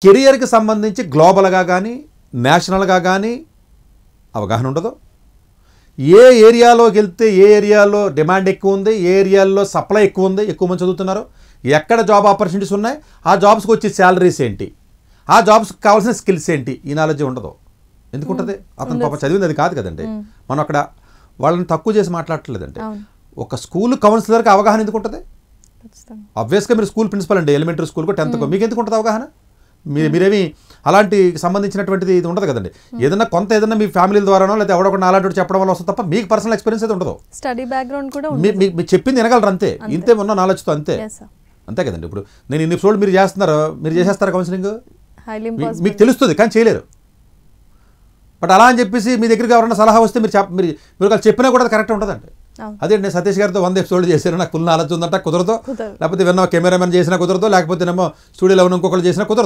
కెరియర్కి సంబంధించి గ్లోబల్గా కానీ నేషనల్గా కానీ అవగాహన ఉండదు. ఏ ఏరియాలోకి వెళ్తే ఏ ఏరియాలో డిమాండ్ ఎక్కువ ఉంది, ఏ ఏరియాలో సప్లై ఎక్కువ ఉంది, ఎక్కువ మంది చదువుతున్నారు, ఎక్కడ జాబ్ ఆపర్చునిటీస్ ఉన్నాయి, ఆ జాబ్స్కి వచ్చే శాలరీస్ ఏంటి, ఆ జాబ్స్కి కావాల్సిన స్కిల్స్ ఏంటి, ఈ నాలెడ్జ్ ఉండదు. ఎందుకుంటుంది? అతను పాప చదివింది అది కాదు కదండి. మనం అక్కడ వాళ్ళని తక్కువ చేసి మాట్లాడట్లేదండి. ఒక స్కూల్ కౌన్సిలర్కి అవగాహన ఎందుకు ఉంటుంది? ఆబ్వియస్గా మీరు స్కూల్ ప్రిన్సిపల్ అండి, ఎలిమెంటరీ స్కూల్కో 10th మీకు ఎందుకు ఉంటుంది అవగాహన? మీరేమి అలాంటి సంబంధించినటువంటిది ఇది ఉండదు కదండి. ఏదైనా మీ ఫ్యామిలీ ద్వారానో లేదా ఎవడొకటి అలాంటి చెప్పడం వల్ల వస్తుంది తప్ప మీకు పర్సనల్ ఎక్స్పీరియన్స్ అయితే ఉండదు. స్టడీ బ్యాక్గ్రౌండ్ కూడా మీరు చెప్పింది వినగలరు అంతే, ఇంతే ఉన్న నాలెడ్జ్తో అంతే అంతే కదండి. ఇప్పుడు నేను ఇన్ని ఫ్లోర్లు మీరు చేస్తున్నారు, మీరు చేసేస్తారా కౌన్సిలింగ్? మీకు తెలుస్తుంది కానీ చేయలేరు. బట్ అలా అని చెప్పేసి మీ దగ్గరికి ఎవరైనా సలహా వస్తే మీరు చెప్పినా కూడా కరెక్ట్ ఉంటుందండి. అదే నేను సతీష్ గారితో 100 ఎపిసోడ్లు చేశాను, నాకు ఫుల్ నాలెడ్జ్ ఉందంటే కుదరదు. లేకపోతే విన్న కెమెరామెన్ చేసినా కుదరదు, లేకపోతే ఏమో స్టూడియోలో ఉన్న ఇంకొకరు చేసినా కుదరదు.